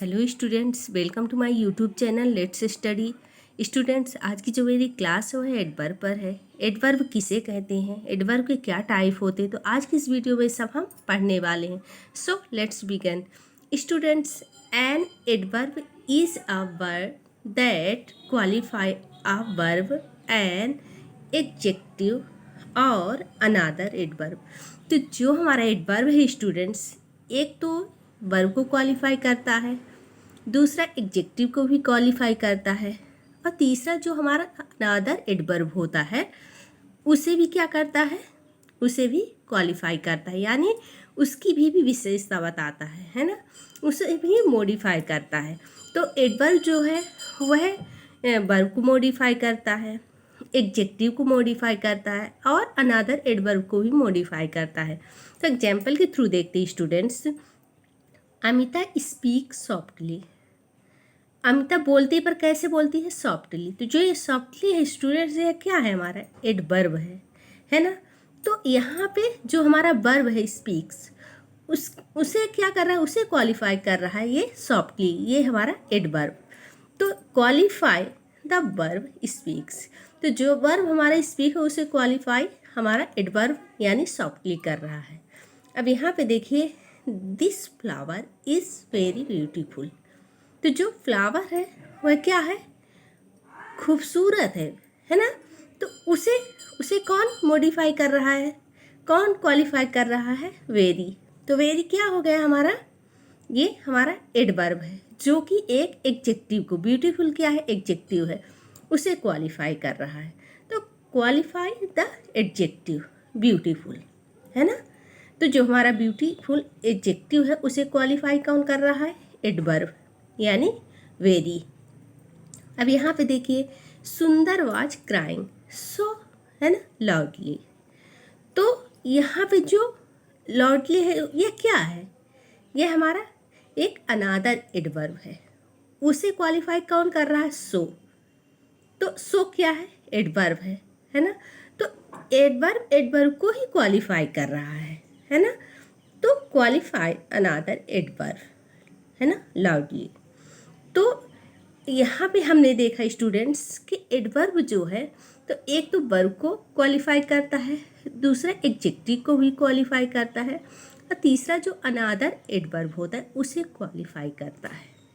Hello students, welcome to my YouTube channel let's study. Students, आज की जो मेरी क्लास है वो एडवर्ब पर है। एडवर्ब किसे कहते हैं, एडवर्ब के क्या टाइप होते हैं, तो आज की इस वीडियो में सब हम पढ़ने वाले हैं। So let's begin. Students, an adverb is a word that qualify a verb an adjective और अनादर एडवर्ब। तो जो हमारा एडवर्ब है स्टूडेंट्स, एक तो वर्ब को क्वालिफाई करता है, दूसरा एडजेक्टिव को भी क्वालिफाई करता है, और तीसरा जो हमारा अनादर एडवर्ब होता है उसे भी क्या करता है, उसे भी क्वालिफाई करता है, यानी उसकी भी विशेषता बताता है ना, उसे भी मॉडिफाई करता है। तो एडवर्ब जो है वह वर्ब को मॉडिफाई करता है, एडजेक्टिव को मॉडिफाई करता है और अनादर एडवर्ब को भी मॉडिफाई करता है। तो एग्जाम्पल के थ्रू देखते हैं students. Amita speak softly. Amita बोलती पर कैसे बोलती है, सॉफ्टली। तो जो ये सॉफ्टली है स्टूडेंट्स, ये क्या है, हमारा एडवर्ब है ना। तो यहाँ पे जो हमारा वर्ब है स्पीक्स, उसे क्या कर रहा है, उसे क्वालिफाई कर रहा है ये सॉफ्टली, ये हमारा एडवर्ब। तो क्वालिफाई द वर्ब स्पीक्स, तो जो वर्ब हमारा स्पीक है उसे क्वालिफाई हमारा एडवर्ब यानी सॉफ्टली कर रहा है। अब यहाँ पे देखिए, this flower is very beautiful. तो जो फ्लावर है वह क्या है, खूबसूरत है ना। तो उसे उसे कौन मॉडिफाई कर रहा है, कौन क्वालिफाई कर रहा है, वेरी। तो वेरी क्या हो गया हमारा, ये हमारा एडवर्ब है जो कि एक एडजेक्टिव को, ब्यूटीफुल क्या है, एडजेक्टिव है, उसे क्वालिफाई कर रहा है। तो क्वालिफाई द एडजेक्टिव ब्यूटीफुल, है ना। तो जो हमारा ब्यूटीफुल एडजेक्टिव है उसे क्वालिफाई कौन कर रहा है, एडवर्ब यानी वेरी। अब यहाँ पे देखिए, सुंदर वाज क्राइंग सो, है ना, लाउडली। तो यहाँ पे जो लाउडली है ये क्या है, ये हमारा एक अनादर एडवर्ब है, उसे क्वालिफाई कौन कर रहा है, सो। तो सो क्या है, एडवर्ब है ना। तो एडवर्ब एडवर्ब को ही क्वालिफाई कर रहा है ना। तो क्वालिफाई अनादर एडवर्ब, है ना, लाउडली। तो यहाँ पे हमने देखा स्टूडेंट्स कि एडवर्ब जो है, तो एक तो वर्ब को क्वालिफाई करता है, दूसरा एडजेक्टिव को भी क्वालिफाई करता है, और तीसरा जो अनादर एडवर्ब होता है उसे क्वालिफाई करता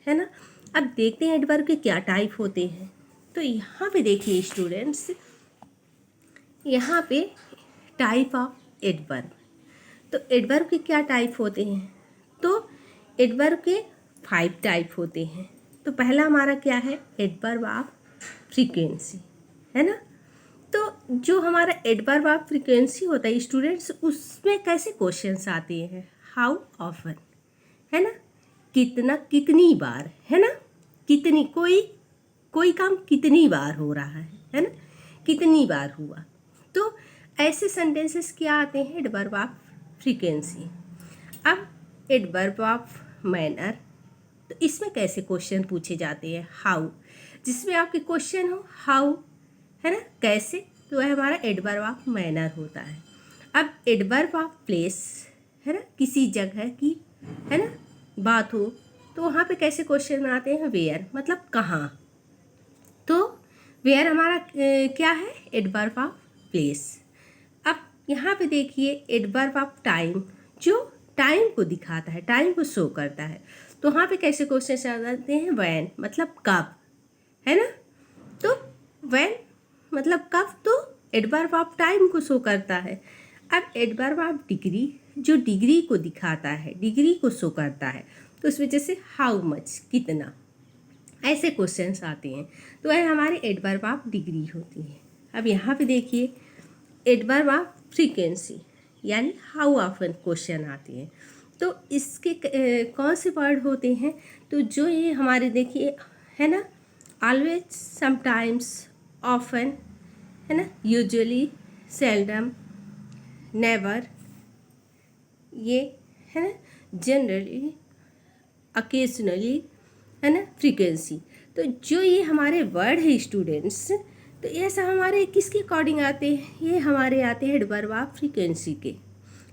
है ना। अब देखते हैं एडवर्ब के क्या टाइप होते हैं। तो यहाँ पे देखिए स्टूडेंट्स, यहाँ पे टाइप ऑफ एडवर्ब। तो एडवर्ब के क्या टाइप होते हैं, तो एडवर्ब के 5 टाइप होते हैं। तो पहला हमारा क्या है, एडवर्ब ऑफ फ्रीक्वेंसी, है ना। तो जो हमारा एडवर्ब ऑफ फ्रीक्वेंसी होता है स्टूडेंट्स, उसमें कैसे क्वेश्चंस आते हैं, हाउ ऑफन, है ना, कितना, कितनी बार, है ना, कितनी, कोई काम कितनी बार हो रहा है ना, कितनी बार हुआ। तो ऐसे सेंटेंसेस क्या आते हैं, एडवर्ब ऑफ फ्रीक्वेंसी। अब एडवर्ब ऑफ मैनर, तो इसमें कैसे क्वेश्चन पूछे जाते हैं, हाउ, जिसमें आपके क्वेश्चन हो हाउ, है ना, कैसे, तो वह हमारा एडवर्ब ऑफ मैनर होता है। अब एडवर्ब ऑफ प्लेस, है ना, किसी जगह की, है ना, बात हो, तो वहाँ पे कैसे क्वेश्चन आते हैं, वेयर, मतलब कहाँ। तो वेयर हमारा क्या है, एडवर्ब ऑफ प्लेस। अब यहाँ पे देखिए एडवर्ब ऑफ टाइम, जो टाइम को दिखाता है, टाइम को शो करता है, तो वहाँ पे कैसे क्वेश्चन आ जाते हैं, व्हेन, मतलब कब, है ना। तो व्हेन मतलब कब, तो एडवर्ब ऑफ टाइम को शो करता है। अब एडवर्ब ऑफ डिग्री, जो डिग्री को दिखाता है, डिग्री को शो करता है, तो उस वजह से हाउ मच, कितना, ऐसे क्वेश्चंस आते हैं, तो वह हमारे एडवर्ब ऑफ डिग्री होती है। अब यहाँ पे देखिए एडवर्ब ऑफ फ्रीक्वेंसी, यानी हाउ ऑफन क्वेश्चन आते हैं। तो इसके कौन से वर्ड होते हैं, तो जो ये हमारे देखिए, है ना, ऑलवेज, समटाइम्स, ऑफन, है ना, यूजुअली, सेल्डम, नेवर, ये, है ना, जनरली, ओकेजनली, है ना, फ्रीक्वेंसी। तो जो ये हमारे वर्ड है स्टूडेंट्स, तो ये सब हमारे किसके अकॉर्डिंग आते हैं, ये हमारे आते हैं एडवर्ब ऑफ फ्रीक्वेंसी के,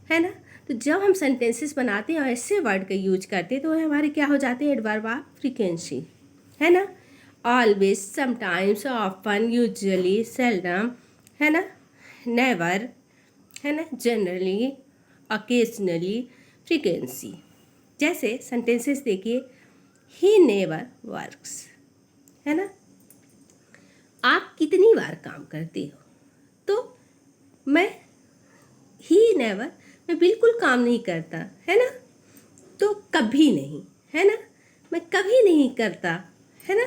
है ना। तो जब हम सेंटेंसेस बनाते हैं और ऐसे वर्ड का यूज करते हैं तो वो हमारे क्या हो जाते हैं, एडवर्ब ऑफ फ्रीक्वेंसी, है ना। Always, sometimes, often, usually, seldom, है ना, नेवर, है ना, जनरली, ओकेजनली, फ्रीक्वेंसी। जैसे सेंटेंसेस देखिए, ही नेवर वर्क्स, है ना, आप कितनी बार काम करते हो, तो मैं ही नेवर, मैं बिल्कुल काम नहीं करता, है ना, तो कभी नहीं, है ना, मैं कभी नहीं करता, है ना,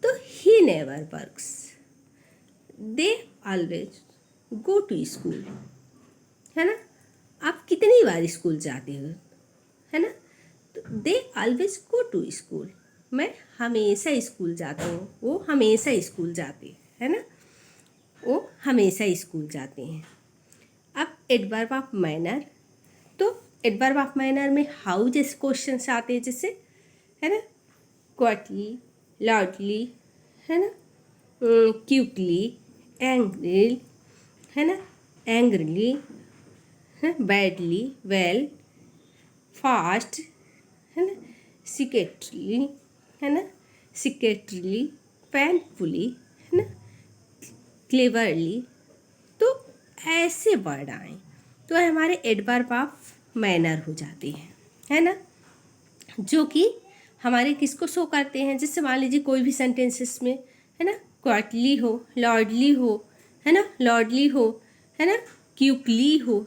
तो he never works. They always go to school, है ना, आप कितनी बार स्कूल जाते हो, है ना, तो they always go to school, मैं हमेशा स्कूल जाता हूँ, वो हमेशा स्कूल जाते हैं, है ना, वो हमेशा स्कूल जाते हैं। अब एडवर्ब ऑफ मैनर, तो एडवर्ब ऑफ मैनर में हाउ जैसे क्वेश्चन आते हैं, जैसे, है ना, क्विकली, लाउडली, है ना, क्विकली, एंग्री, है ना, एंग्रीली, है, बैडली, वेल, फास्ट, है ना, सिकेटली, है ना, सिकेटली, पेनफुली, है ना, क्लेवरली। तो ऐसे वर्ड आए तो हमारे एडवर्ब ऑफ मैनर हो जाते हैं, है ना, जो कि हमारे किसको शो करते हैं। जैसे मान लीजिए कोई भी सेंटेंसेस में, है ना, क्वाइटली हो, लॉर्डली हो, है ना, लॉर्डली हो, है ना, क्यूकली हो,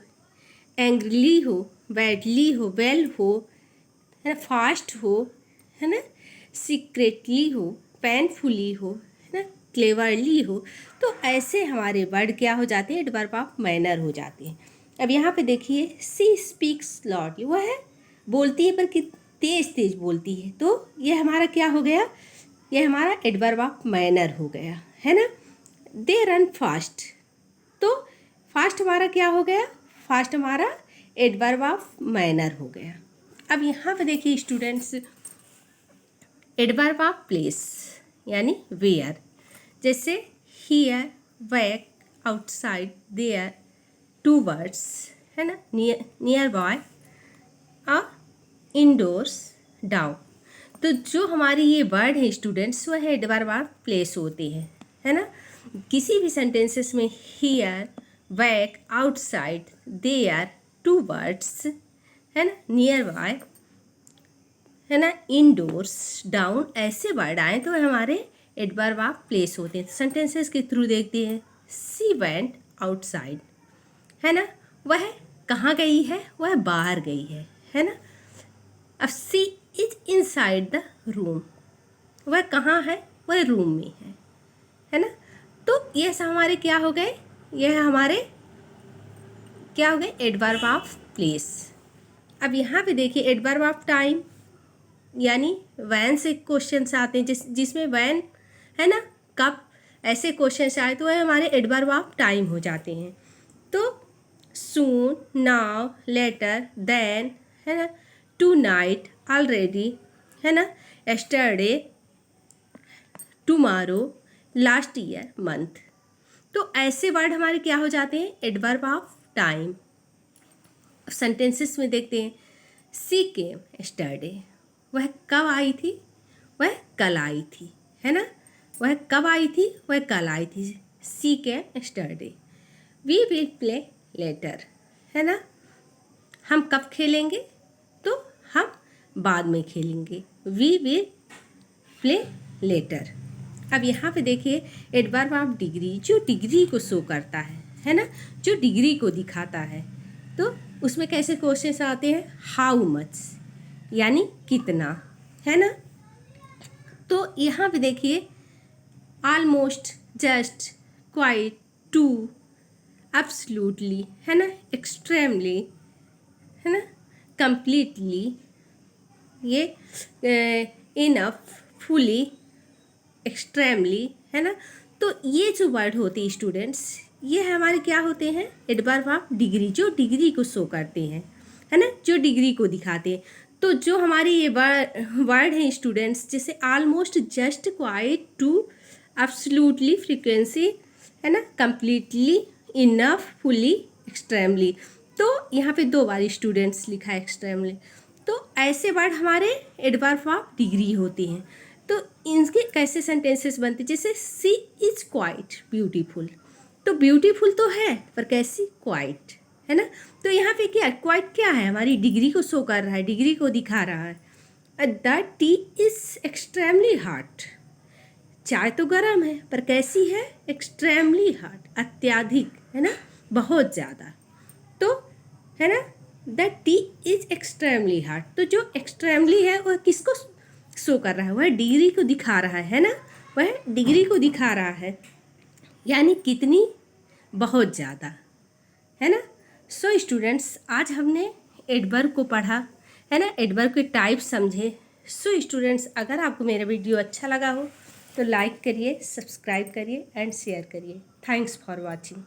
एंग्रीली हो, बैडली हो, वेल हो, है ना, फास्ट हो, है ना, सीक्रेटली हो, पेनफुली हो, है ना, क्लेवरली हो। तो ऐसे हमारे वर्ड क्या हो जाते हैं, एडवर्ब ऑफ मैनर हो जाते हैं। अब यहाँ पे देखिए, सी स्पीक्स लॉटली, वह है बोलती है पर कि तेज तेज बोलती है, तो ये हमारा क्या हो गया, ये हमारा एडवर्ब ऑफ मैनर हो गया, है ना। दे रन फास्ट, तो फास्ट हमारा क्या हो गया, फास्ट हमारा एडवर्ब ऑफ मैनर हो गया। अब यहाँ पे देखिए स्टूडेंट्स, एडवर्ब ऑफ प्लेस यानी वेयर, जैसे here, back, outside, there, towards, है ना, नियर बाय और इंडोर्स, डाउन। तो जो हमारी ये वर्ड है स्टूडेंट्स, वह एडवर्ब ऑफ प्लेस होते हैं, है ना। किसी भी सेंटेंसेस में here, back, outside, there, towards, है ना, नियर बाय, है ना, इनडोर्स, डाउन, ऐसे वर्ड आए तो हमारे एडवर्ब ऑफ प्लेस होते हैं। सेंटेंसेस के थ्रू देखते हैं, सी वेंट आउटसाइड, है ना, वह कहाँ गई है, वह बाहर गई है ना। अब सी इज इनसाइड द रूम, वह कहाँ है, वह रूम में है ना। तो ये सब हमारे क्या हो गए, यह हमारे क्या हो गए, एडवर्ब ऑफ प्लेस। अब यहाँ पे देखिए एडवर्ब ऑफ टाइम, यानी वैन से क्वेश्चंस आते हैं, जिसमें वैन, है ना, कब, ऐसे क्वेश्चंस आए तो वह हमारे एडवर्ब ऑफ टाइम हो जाते हैं। तो सून, नाउ, लेटर, देन, है ना, टू नाइट, ऑलरेडी, है ना, yesterday, tomorrow, last year, month. तो ऐसे वर्ड हमारे क्या हो जाते हैं, एडवर्ब ऑफ टाइम। सेंटेंसेस में देखते हैं, सी केम यस्टरडे, वह कब आई थी, वह कल आई थी, है ना, वह कब आई थी, वह कल आई थी, she came yesterday. We will play later, है ना, हम कब खेलेंगे, तो हम बाद में खेलेंगे, वी विल प्ले लेटर। अब यहाँ पे देखिए एडवर्ब ऑफ डिग्री, जो डिग्री को शो करता है ना, जो डिग्री को दिखाता है। तो उसमें कैसे क्वेश्चन आते हैं, हाउ मच यानी कितना, है ना। तो यहाँ पे देखिए almost, just, quite, too, absolutely, है ना, एक्सट्रीमली, है ना, कंप्लीटली, ये इनफ, फुली, एक्सट्रीमली, है ना। तो ये जो वर्ड होते हैं स्टूडेंट्स, ये हमारे क्या होते हैं, एडवर्ब ऑफ डिग्री, जो डिग्री को शो करते हैं, है ना, जो डिग्री को दिखाते हैं। तो जो हमारे ये वर्ड हैं स्टूडेंट्स, जैसे almost, just, quite, too, absolutely, frequency, है ना, कंप्लीटली, इनफ, फुली, एक्सट्रीमली। तो यहाँ पे 2 बार स्टूडेंट्स लिखा है एक्सट्रीमली। तो ऐसे वर्ड हमारे एडवर्ब ऑफ डिग्री होते हैं। तो इनके कैसे सेंटेंसेस बनते, जैसे सी इज क्वाइट ब्यूटीफुल। तो ब्यूटीफुल तो है पर कैसी, क्वाइट, है ना। तो यहाँ पे क्या क्वाइट क्या है, हमारी डिग्री को शो कर रहा है, डिग्री को दिखा रहा है। The T is extremely hot. चाय तो गर्म है पर कैसी है, एक्सट्रीमली हॉट, अत्यधिक, है ना, बहुत ज़्यादा। तो है ना, the T is extremely hot. तो जो एक्सट्रीमली है वह किसको शो कर रहा है, वह डिग्री को दिखा रहा है ना, वह डिग्री को दिखा रहा है, यानी कितनी, बहुत ज़्यादा, है ना। सो स्टूडेंट्स, आज हमने एडवर्ब को पढ़ा, है ना, एडवर्ब के टाइप समझे। सो स्टूडेंट्स, अगर आपको मेरा वीडियो अच्छा लगा हो तो लाइक करिए, सब्सक्राइब करिए एंड शेयर करिए। Thanks for watching.